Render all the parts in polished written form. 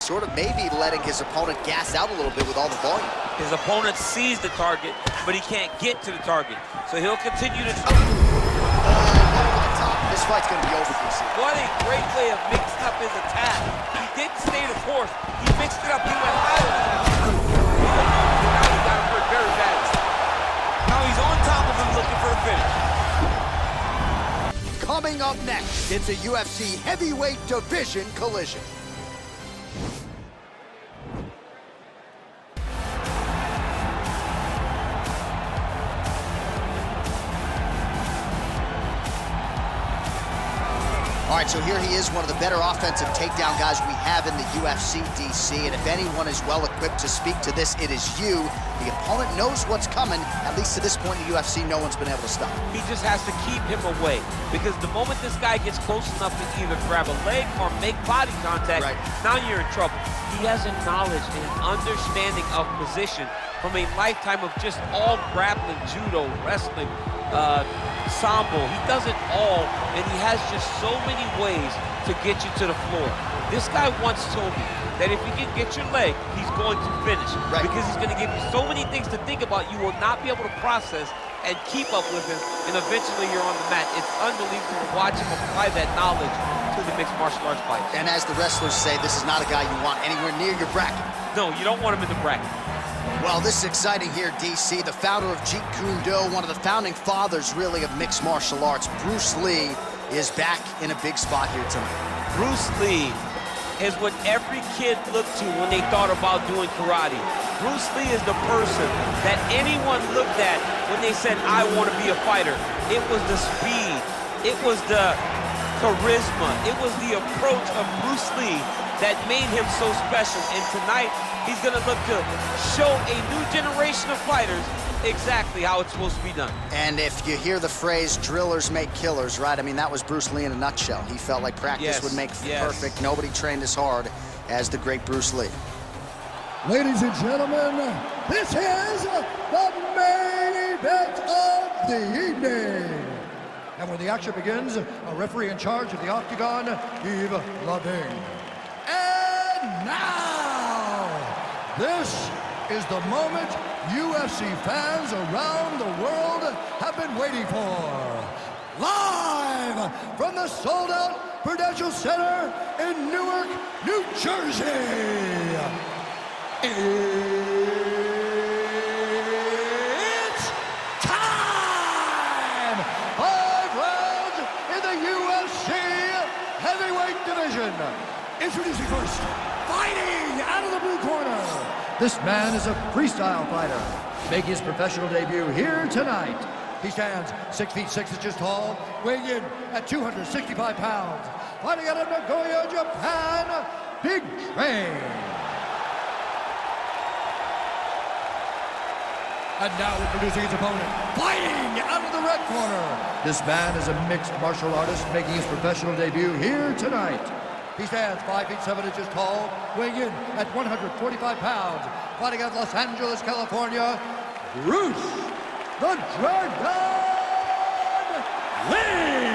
sort of maybe letting his opponent gas out a little bit with all the volume. His opponent sees the target, but he can't get to the target. So he'll continue to... This fight's going to be over, DC. What a great way of mixing up his attack. He didn't stay the course. He mixed it up. He went higher. Now he got him for a very bad. Now he's on top of him looking for a finish. Coming up next, it's a UFC heavyweight division collision. All right, so here he is, one of the better offensive takedown guys we have in the UFC, DC. And if anyone is well-equipped to speak to this, it is you. The opponent knows what's coming. At least to this point in the UFC, no one's been able to stop him. He just has to keep him away, because the moment this guy gets close enough to either grab a leg or make body contact, now you're in trouble. He has a knowledge and an understanding of position from a lifetime of just all grappling, judo, wrestling, sambo. He does it all, and he has just so many ways to get you to the floor. This guy once told me that if he can get your leg, he's going to finish. Because he's going to give you so many things to think about, you will not be able to process and keep up with him, and eventually you're on the mat. It's unbelievable to watch him apply that knowledge to the mixed martial arts fight. And as the wrestlers say, this is not a guy you want anywhere near your bracket. No, you don't want him in the bracket. Well, this is exciting here, DC. The founder of Jeet Kune Do, one of the founding fathers, really, of mixed martial arts, Bruce Lee, is back in a big spot here tonight. Bruce Lee is what every kid looked to when they thought about doing karate. Bruce Lee is the person that anyone looked at when they said, I want to be a fighter. It was the speed. It was the charisma. It was the approach of Bruce Lee that made him so special. And tonight, he's going to look to show a new generation of fighters exactly how it's supposed to be done. And if you hear the phrase, drillers make killers, right? I mean, that was Bruce Lee in a nutshell. He felt like practice would make perfect. Nobody trained as hard as the great Bruce Lee. Ladies and gentlemen, this is the main event of the evening. And when the action begins, a referee in charge of the Octagon, Yves Lading. And now, this is the moment UFC fans around the world have been waiting for. Live from the sold-out Prudential Center in Newark, New Jersey. It's time! 5 rounds in the UFC heavyweight division. Introducing first, fighting out of the blue corner. This man is a freestyle fighter, making his professional debut here tonight. He stands 6 feet 6 inches tall, weighing in at 265 pounds. Fighting out of Nagoya, Japan, Big Train. And now introducing his opponent, fighting out of the red corner. This man is a mixed martial artist making his professional debut here tonight. He stands 5 feet 7 inches tall, weighing in at 145 pounds. Fighting out of Los Angeles, California, Bruce the Dragon Lee.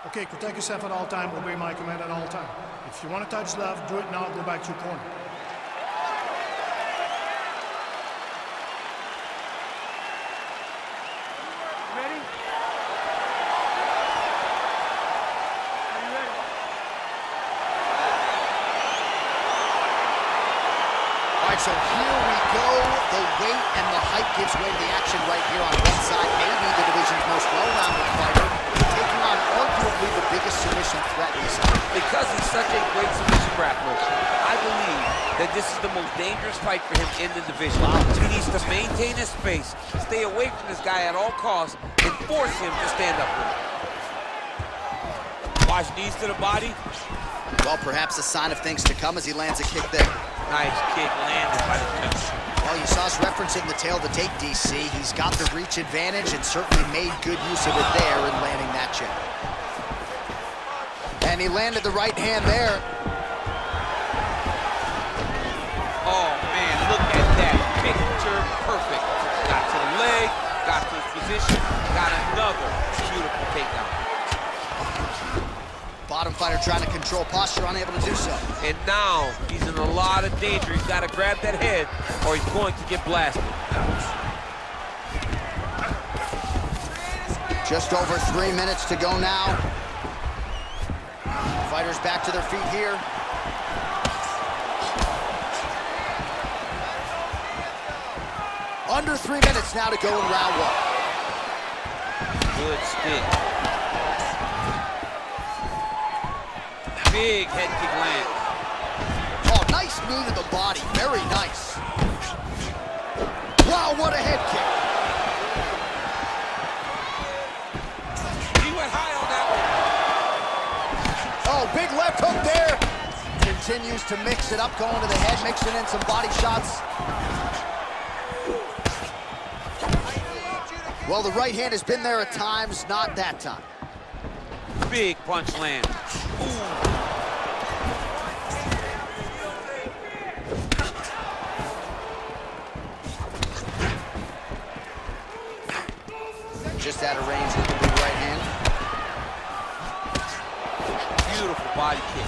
Okay, protect yourself at all time, obey my command at all time. If you want to touch left, do it now, go back to your corner. Ready? Are you ready? All right, so here we go. The weight and the height gives way to the action right here on one side. Maybe the division's most well-rounded fighter, taking on arguably the biggest submission threat he's had. Because he's such a great submission grappler, I believe that this is the most dangerous fight for him in the division. He needs to maintain his space, stay away from this guy at all costs, and force him to stand up with him. Watch knees to the body. Well, perhaps a sign of things to come as he lands a kick there. Nice kick landed by the judge. Well, you saw us referencing the tail to take, DC. He's got the reach advantage and certainly made good use of it there in landing that jab. And he landed the right hand there. Oh, man, look at that. Picture perfect. Got to the leg, got to his position, got another beautiful takedown. Bottom fighter trying to control posture, unable to do so. And now he's in a lot of danger. He's got to grab that head or he's going to get blasted. Just over 3 minutes to go now. Fighters back to their feet here. Under 3 minutes now to go in round one. Good stick. Big head kick lands. Oh, nice knee to the body. Very nice. Wow, what a head kick. He went high on that one. Oh, big left hook there. Continues to mix it up, going to the head, mixing in some body shots. Well, the right hand has been there at times, not that time. Big punch land. Ooh. Just out of range with the big right hand. Beautiful body kick.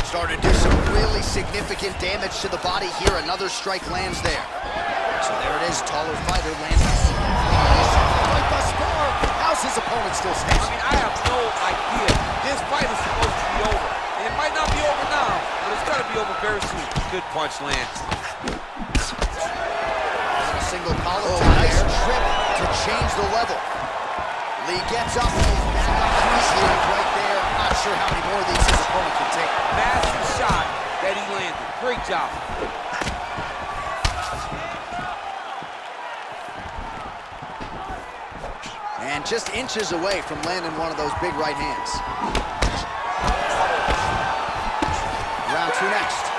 Starting to do some really significant damage to the body here. Another strike lands there. So there it is, taller fighter lands. Right thus far. How's his opponent still standing? I mean, I have no idea. This fight is supposed to be over. And it might not be over now, but it's got to be over very soon. Good punch lands. Single collar nice trip to change the level. Lee gets up and he's back on his feet right there. I'm not sure how many more of these his opponent can take. Massive shot that he landed. Great job. And just inches away from landing one of those big right hands. Round two next.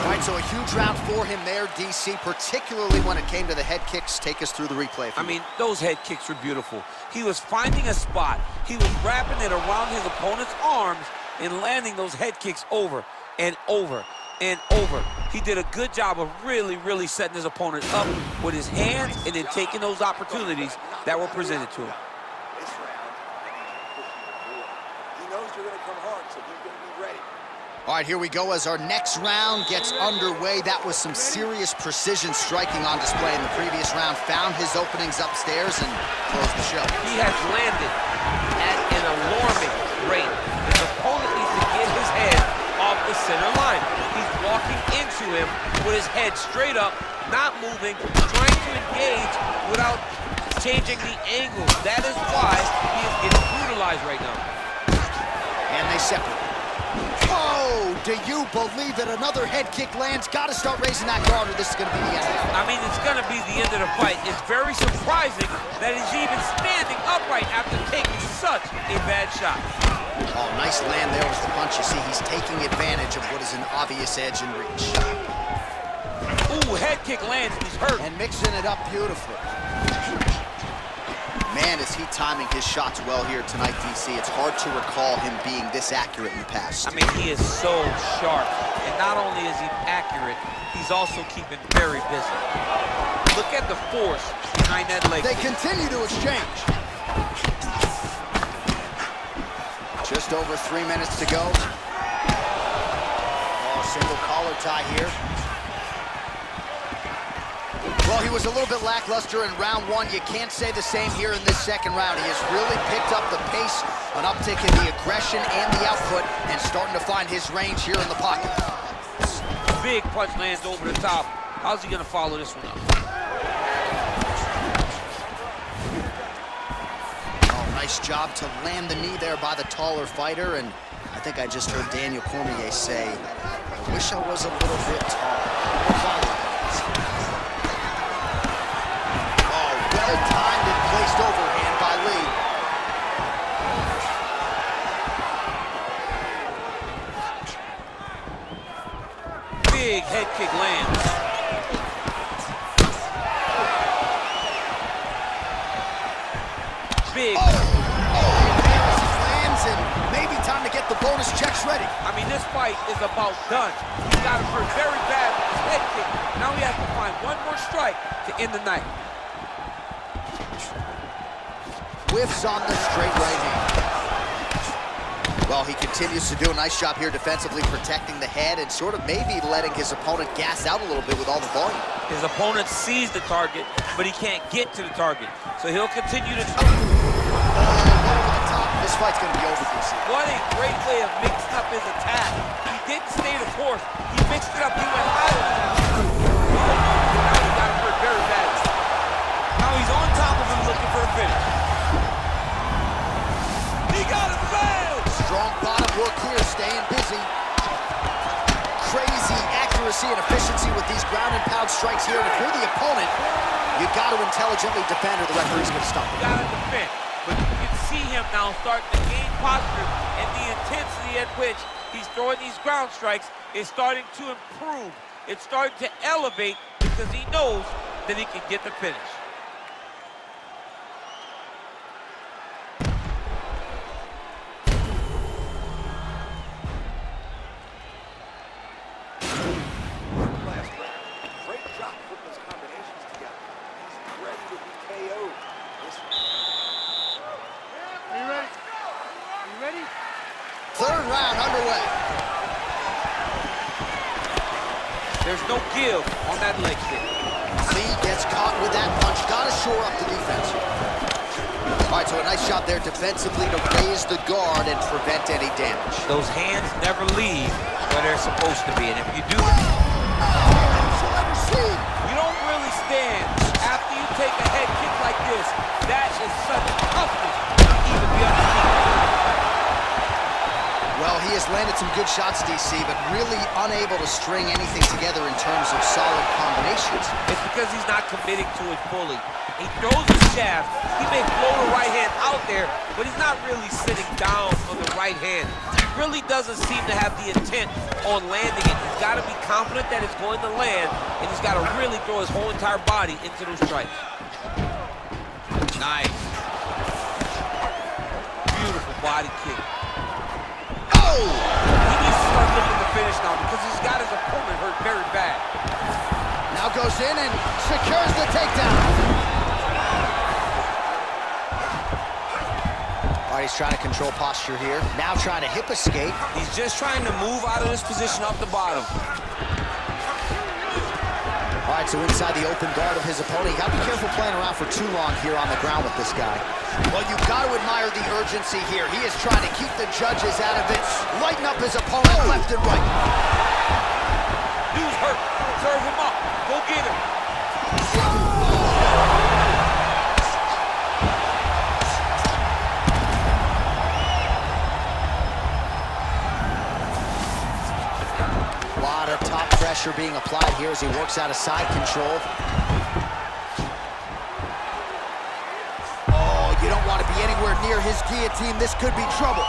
All right, so a huge round for him there, DC, particularly when it came to the head kicks. Take us through the replay. I mean, those head kicks were beautiful. He was finding a spot. He was wrapping it around his opponent's arms and landing those head kicks over and over and over. He did a good job of really setting his opponent up with his hands and then taking those opportunities that were presented to him. This round, he knows you're going to come hard, so he's going to be ready. All right, here we go as our next round gets underway. That was some serious precision striking on display in the previous round. Found his openings upstairs and closed the show. He has landed at an alarming rate. His opponent needs to get his head off the center line. He's walking into him with his head straight up, not moving, trying to engage without changing the angle. That is why he is getting brutalized right now. And they separate. Oh, do you believe it? Another head kick lands. Got to start raising that guard or this is going to be the end of it. I mean, it's going to be the end of the fight. It's very surprising that he's even standing upright after taking such a bad shot. Oh, nice land there with the punch. You see, he's taking advantage of what is an obvious edge and reach. Ooh, head kick lands. He's hurt. And mixing it up beautifully. Man, is he timing his shots well here tonight, DC. It's hard to recall him being this accurate in the past. I mean, he is so sharp. And not only is he accurate, he's also keeping very busy. Look at the force behind that leg. They continue to exchange. Just over 3 minutes to go. Oh, single collar tie here. Well, he was a little bit lackluster in round one. You can't say the same here in this second round. He has really picked up the pace, an uptick in the aggression and the output, and starting to find his range here in the pocket. Big punch lands over the top. How's he going to follow this one up? Oh, nice job to land the knee there by the taller fighter, and I think I just heard Daniel Cormier say, I wish I was a little bit taller. Well-timed and placed overhand by Lee. Big head kick lands. Big. Lands, and maybe time to get the bonus checks ready. I mean, this fight is about done. He's got him hurt very bad with the head kick. Now he has to find one more strike to end the night. Whiffs on the straight right hand. Well, he continues to do a nice job here defensively, protecting the head and sort of maybe letting his opponent gas out a little bit with all the volume. His opponent sees the target, but he can't get to the target. So he'll continue to... This fight's going to be over, DC. What a great way of mixing up his attack. He didn't stay the course. He mixed it up. He went higher. Now he got him hurt very bad. Now he's on top of him looking for a finish. He got him bad. Strong bottom work here, staying busy. Crazy accuracy and efficiency with these ground and pound strikes here. And if you're the opponent, you got to intelligently defend or the referee's going to stop it. You got to defend. But you can see him now starting to gain posture, and the intensity at which he's throwing these ground strikes is starting to improve. It's starting to elevate because he knows that he can get the finish. Great job putting those combinations together. He's ready to be KO'd. Are you ready? Are you ready? Third round underway. There's no give on that leg kick. Lee gets caught with that punch. Got to shore up the defense. All right, so a nice shot there defensively to raise the guard and prevent any damage. Those hands never leave where they're supposed to be, and if you do, you don't really stand after you take a head kick like this. That is such toughness to even be underneath. Well, he has landed some good shots, DC, but really unable to string anything together in terms of solid combinations. It's because he's not committing to it fully. He throws his jab. He may blow the right hand out there, but he's not really sitting down on the right hand. He really doesn't seem to have the intent on landing it. He's got to be confident that it's going to land, and he's got to really throw his whole entire body into those strikes. Nice. Beautiful body kick. Oh! He needs to start looking to finish now because he's got his opponent hurt very bad. Now goes in and secures the takedown. All right, he's trying to control posture here. Now trying to hip escape. He's just trying to move out of this position off the bottom. All right, so inside the open guard of his opponent. You got to be careful playing around for too long here on the ground with this guy. Well, you've got to admire the urgency here. He is trying to keep the judges out of it, lighten up his opponent left and right. Dude's hurt. Serve him up. Go get him. A lot of top pressure being applied here as he works out of side control. Oh, you don't want to be anywhere near his guillotine. This could be trouble.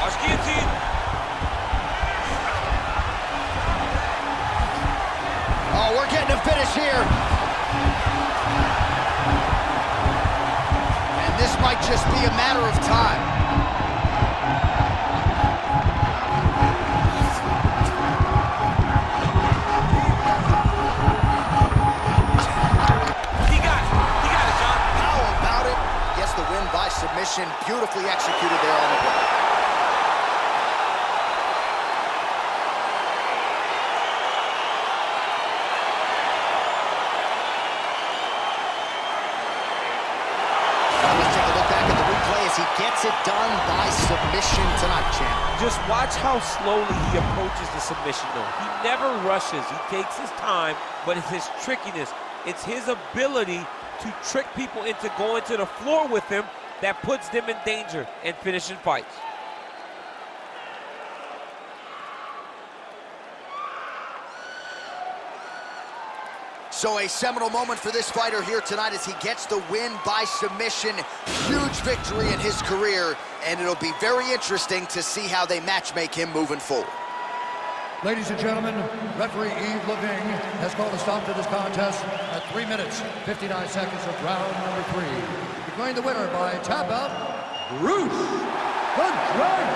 Watch guillotine. Oh, we're getting a finish here. And this might just be a matter of time. Submission beautifully executed there on the ground. Let's take a look back at the replay as he gets it done by submission tonight, champ. Just watch how slowly he approaches the submission, though. He never rushes. He takes his time, but it's his trickiness. It's his ability to trick people into going to the floor with him that puts them in danger and finishing fights. So a seminal moment for this fighter here tonight as he gets the win by submission. Huge victory in his career, and it'll be very interesting to see how they matchmake him moving forward. Ladies and gentlemen, referee Yves Leving has called a stop to this contest at 3 minutes, 59 seconds of round number 3. Declaring the winner by tap out, Bruce the Dragon